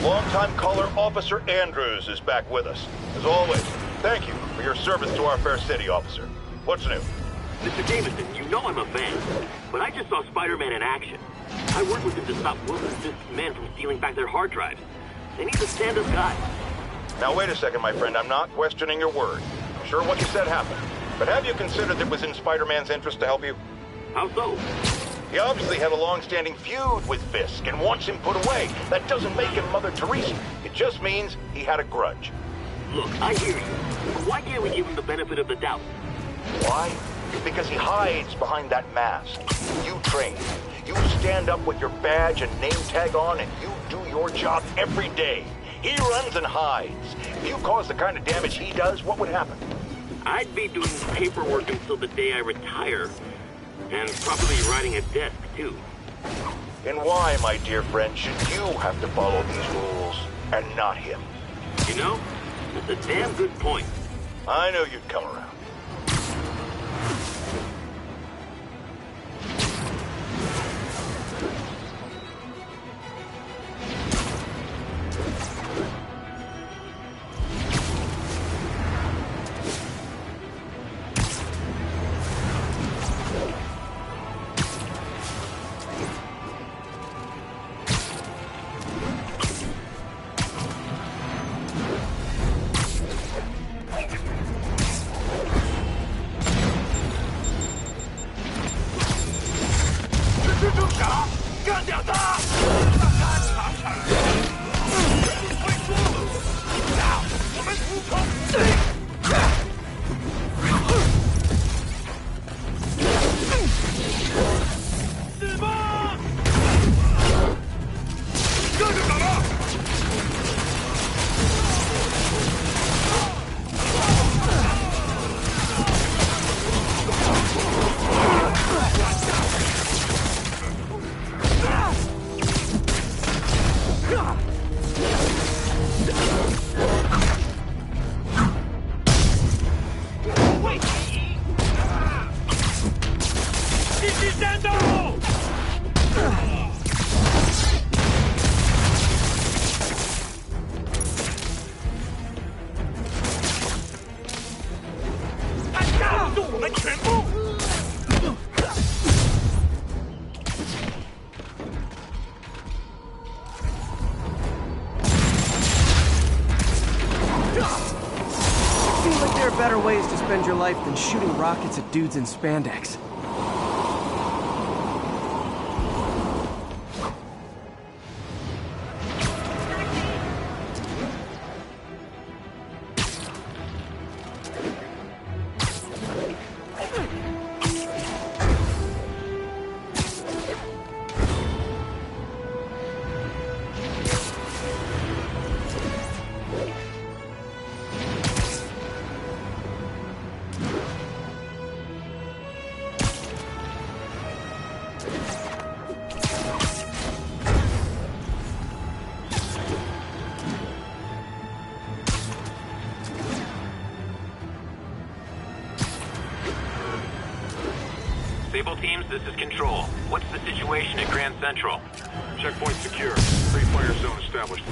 Longtime caller Officer Andrews is back with us. As always, thank you for your service to our fair city, officer. What's new? Mr. Jameson, you know I'm a fan, but I just saw Spider-Man in action. I worked with him to stop Wilson's men from stealing back their hard drives. They need a stand-up guy. Now wait a second, my friend. I'm not questioning your word. I'm sure what you said happened. But have you considered it was in Spider-Man's interest to help you? How so? He obviously had a long-standing feud with Fisk and wants him put away. That doesn't make him Mother Teresa. It just means he had a grudge. Look, I hear you. But why can't we give him the benefit of the doubt? Why? Because he hides behind that mask. You train. You stand up with your badge and name tag on, and you do your job every day. He runs and hides. If you cause the kind of damage he does, what would happen? I'd be doing paperwork until the day I retire. And probably riding a desk, too. And why, my dear friend, should you have to follow these rules, and not him? You know, that's a damn good point. I knew you'd come around. Better ways to spend your life than shooting rockets at dudes in spandex. Sable teams, this is Control. What's the situation at Grand Central? Checkpoint secure. Free fire zone established.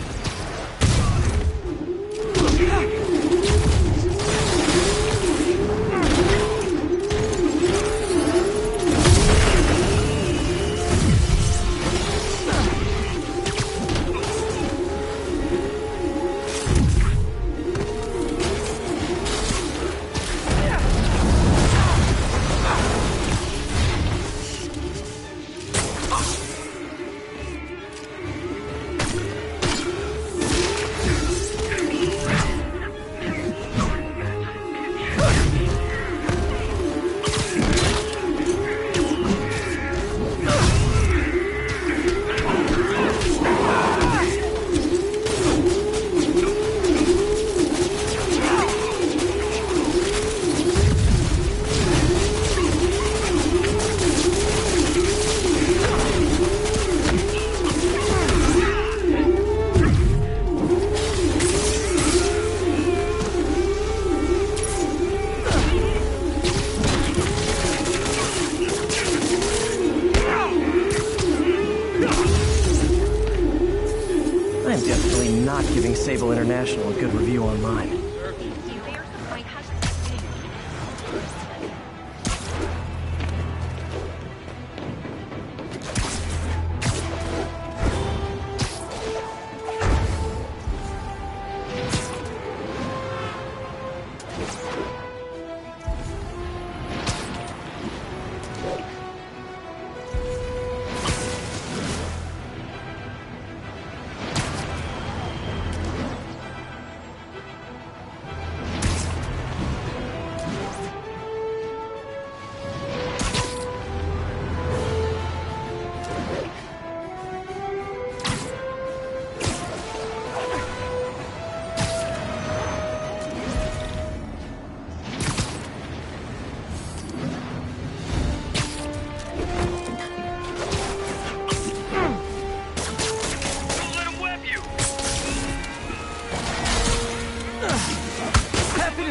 giving Sable International a good review online.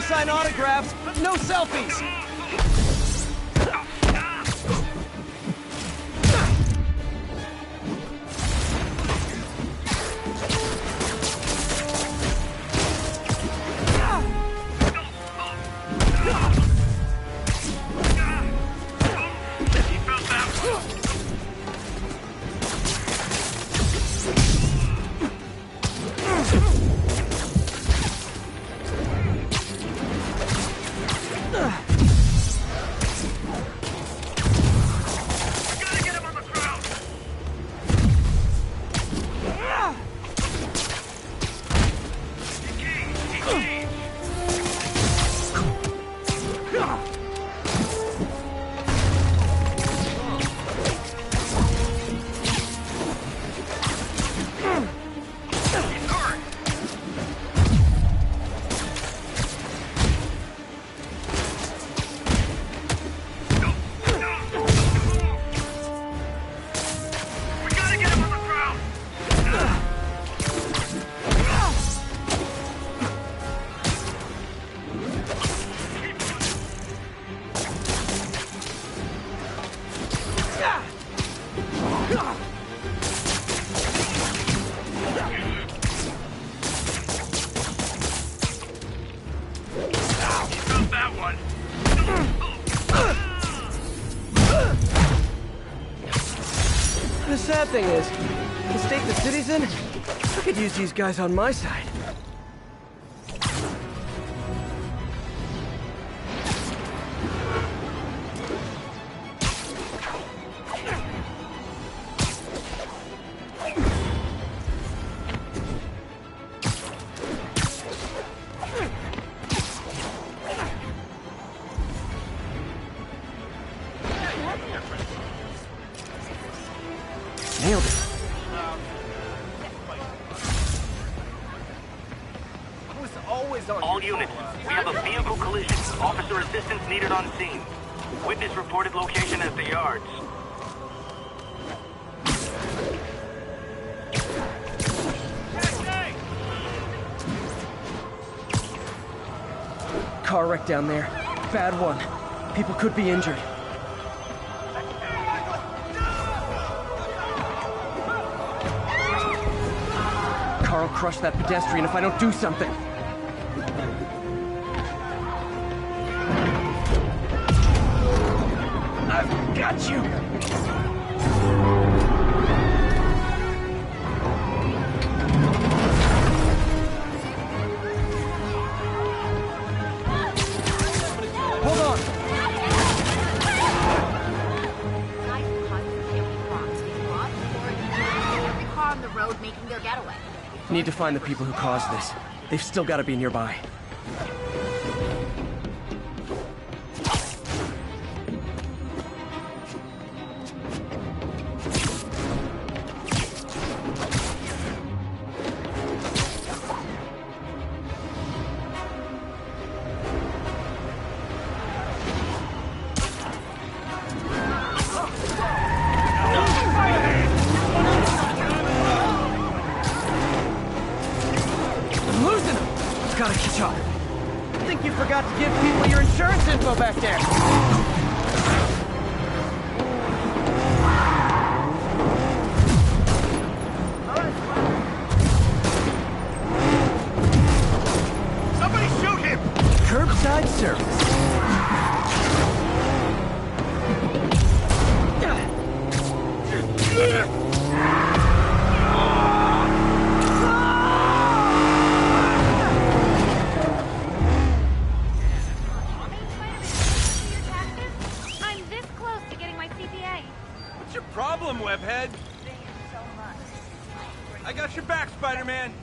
Sign autographs, no selfies! The sad thing is, the state the city's in, I could use these guys on my side. Nailed it. All units, we have a vehicle collision. Officer assistance needed on scene. Witness reported location at the yards. Car wreck down there. Bad one. People could be injured. Car'll crush that pedestrian if I don't do something. I've got you! Hold on! Every car on the road making their getaway. Need to find the people who caused this. They've still got to be nearby. Gotta catch up. I think you forgot to give people your insurance info back there. denied service. I'm this close to getting my CPA. What's your problem, webhead? I got your back, Spider-Man.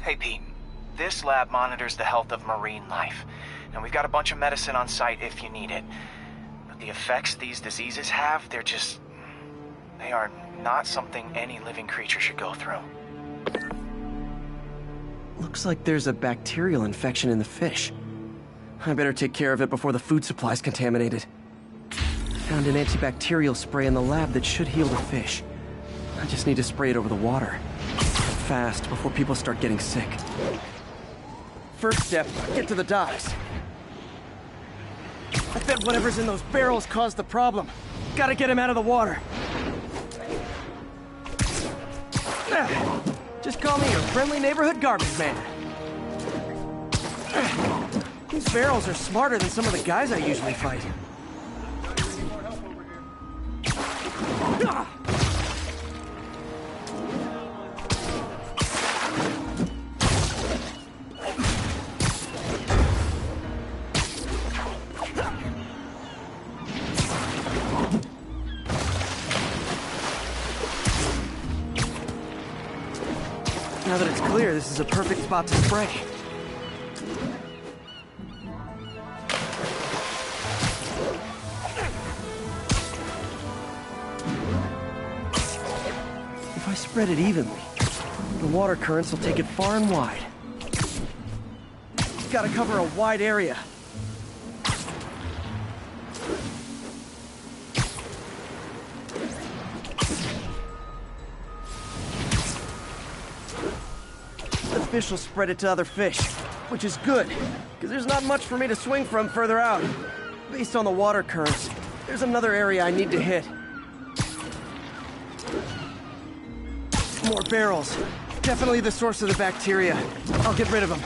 Hey Pete, this lab monitors the health of marine life, and we've got a bunch of medicine on site if you need it. But the effects these diseases have, they are not something any living creature should go through. Looks like there's a bacterial infection in the fish. I better take care of it before the food supply's contaminated. Found an antibacterial spray in the lab that should heal the fish. I just need to spray it over the water. Fast, before people start getting sick. First step, get to the docks. I bet whatever's in those barrels caused the problem. Gotta get him out of the water. Just call me your friendly neighborhood garbage man. These barrels are smarter than some of the guys I usually fight. Now that it's clear, this is a perfect spot to spray. If I spread it evenly, the water currents will take it far and wide. Gotta cover a wide area. The fish will spread it to other fish, which is good, because there's not much for me to swing from further out. Based on the water currents, there's another area I need to hit. More barrels. Definitely the source of the bacteria. I'll get rid of them.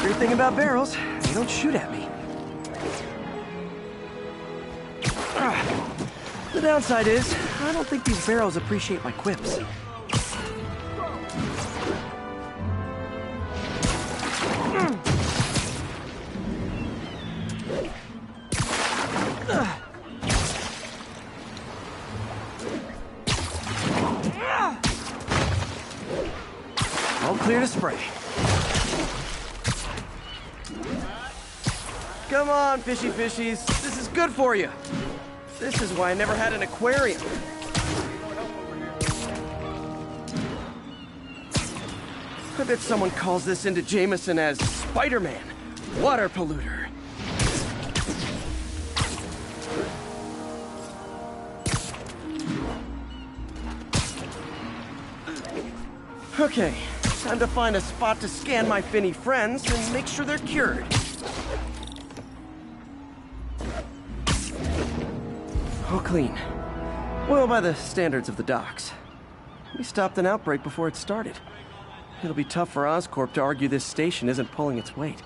Great thing about barrels, they don't shoot at me. The downside is, I don't think these barrels appreciate my quips. All clear to spray. Come on, fishy fishies. This is good for you. This is why I never had an aquarium. I bet someone calls this into Jameson as Spider-Man, water polluter. Okay, time to find a spot to scan my finny friends and make sure they're cured. All clean. Well, by the standards of the docks. We stopped an outbreak before it started. It'll be tough for Oscorp to argue this station isn't pulling its weight.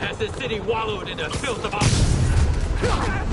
As the city wallowed in the filth of oppression.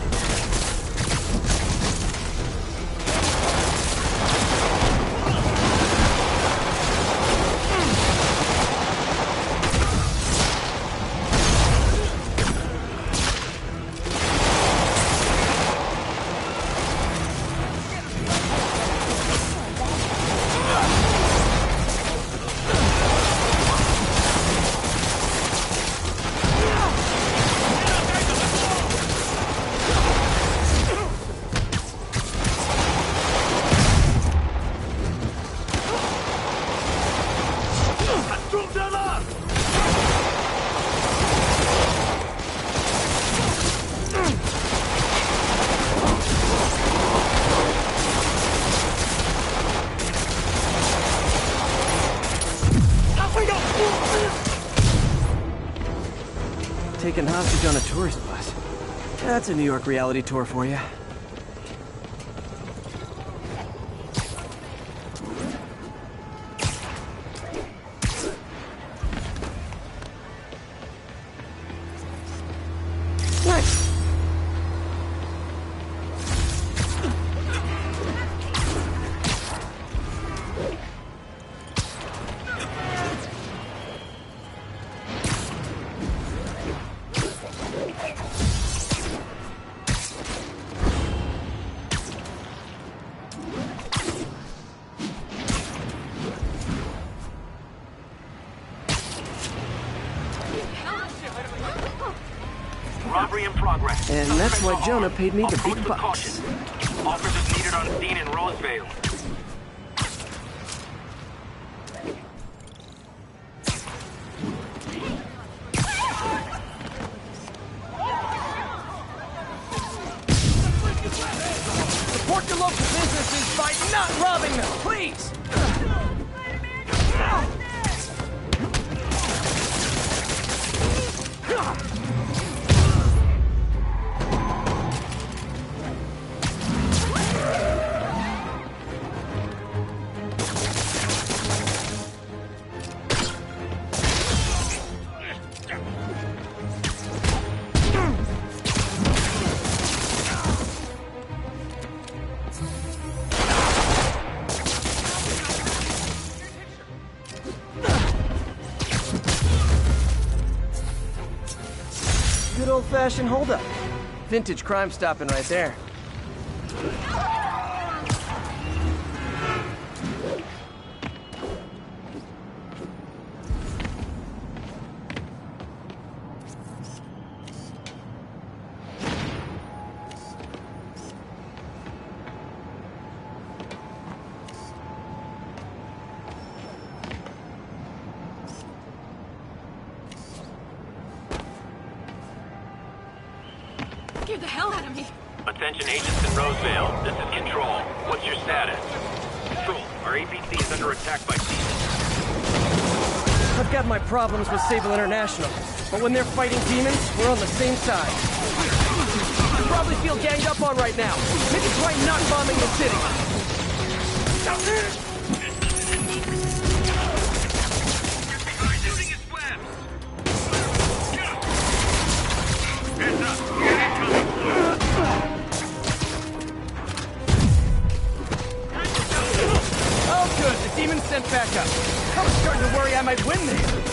Taken hostage on a tourist bus. That's a New York reality tour for you. Nice! Robbery in progress. And that's why Jonah paid me the Approach big with bucks. caution. Officers needed on scene in Roseville. Support your local businesses by not robbing them, please! Good old-fashioned holdup. Vintage crime stopping right there. Scared the hell out of me. Attention agents in Roseville. This is Control. What's your status? Control, our APC is under attack by demons. I've got my problems with Sable International, but when they're fighting demons, we're on the same side. You probably feel ganged up on right now. Maybe try not bombing the city. Oh, good. The demons sent back up. I was starting to worry I might win this.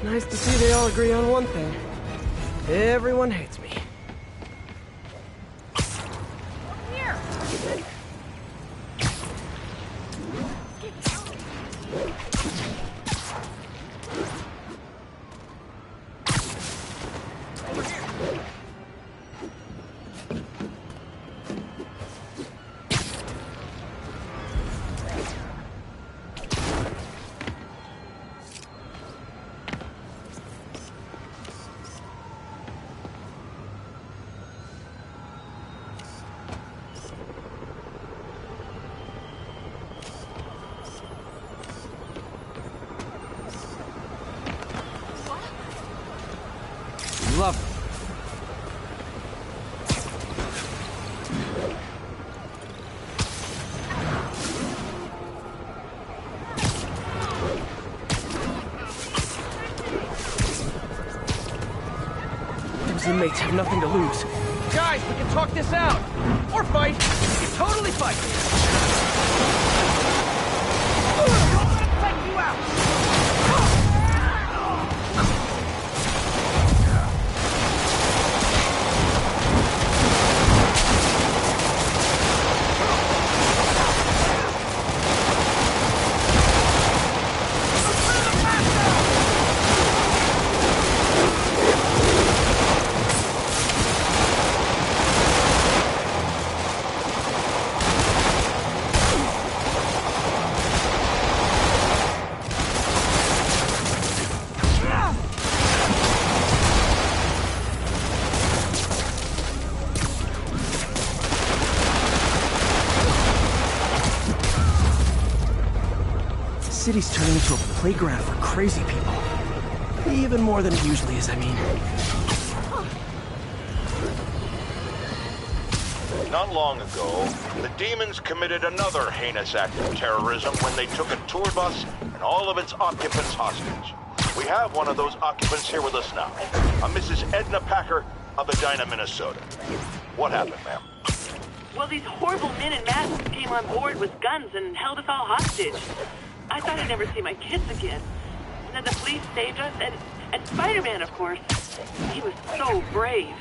Nice to see they all agree on one thing. Everyone hates me. Here! Love it. Those inmates have nothing to lose. Guys, we can talk this out! Or fight! We can totally fight! Take you out! The city's turning into a playground for crazy people. Even more than it usually is, I mean. Not long ago, the demons committed another heinous act of terrorism when they took a tour bus and all of its occupants hostage. We have one of those occupants here with us now, a Mrs. Edna Packer of Edina, Minnesota. What happened, ma'am? Well, these horrible men in masks came on board with guns and held us all hostage. I thought I'd never see my kids again. And then the police saved us, and Spider-Man, of course. He was so brave.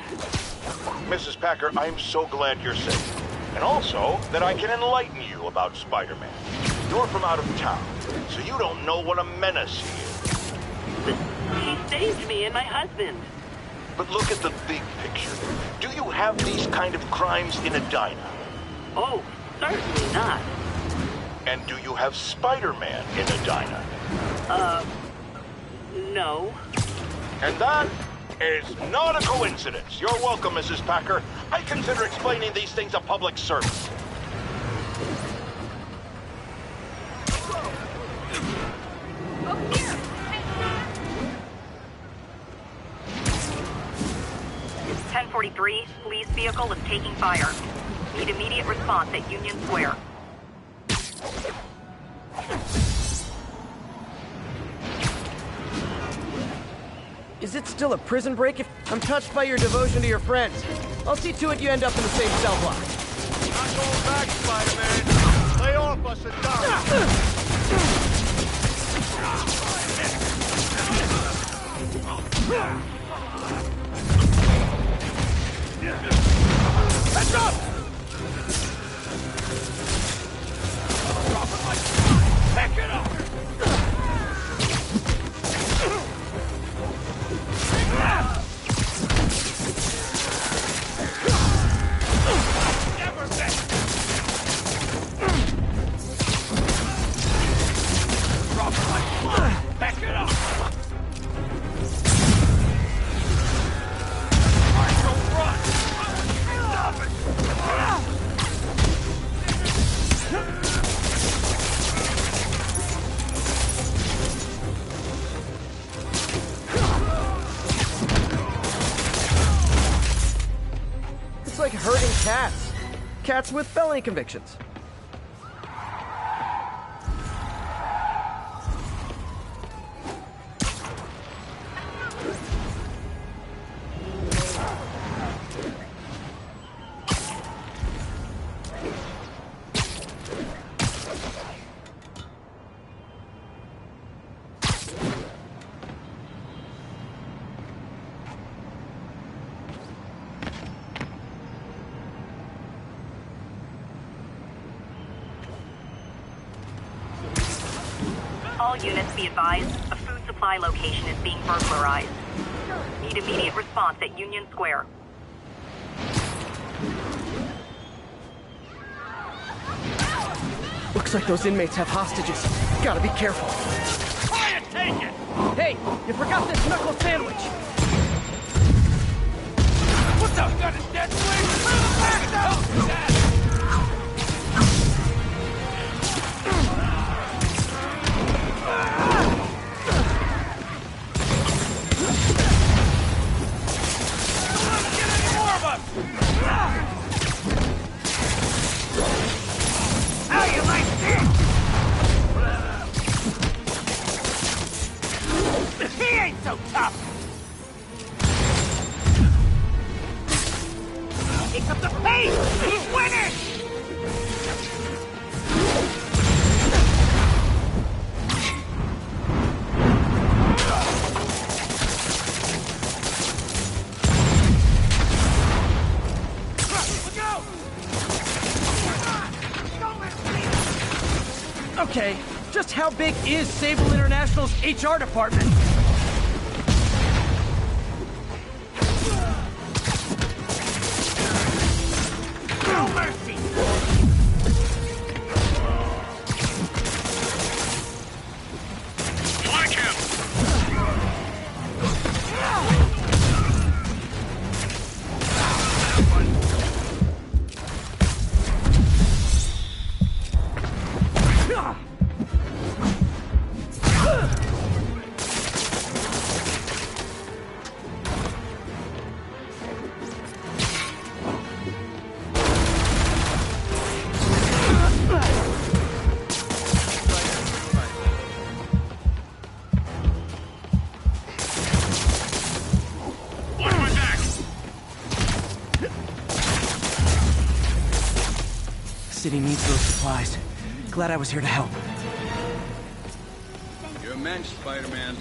Mrs. Packer, I'm so glad you're safe. And also, that I can enlighten you about Spider-Man. You're from out of town, so you don't know what a menace he is. He saved me and my husband. But look at the big picture. Do you have these kind of crimes in Edina? Oh, certainly not. And do you have Spider-Man in Edina? No. And that is not a coincidence. You're welcome, Mrs. Packer. I consider explaining these things a public service. Oh, here! 1043, police vehicle is taking fire. Need immediate response at Union Square. Is it still a prison break? If I'm touched by your devotion to your friends, I'll see to it you end up in the same cell block. Not going back, Spider-Man. Lay off us and Heads up! Pick it up! Never bet! Drop it like back it up! Alright, don't run! Stop it! It's like herding cats. Cats with felony convictions. All units be advised, a food supply location is being burglarized. Need immediate response at Union Square. Looks like those inmates have hostages. Gotta be careful. Try and take it! Hey, you forgot this knuckle sandwich! What's up? You got a dead swing? Bring him back down! Let's get any more of us! How you like this? He ain't so tough! Pick up the pace! He's winning! Okay, just how big is Sable International's HR department? No mercy! Flank him! Watch my back! City needs those supplies. Glad I was here to help. You're a mensch, Spider-Man.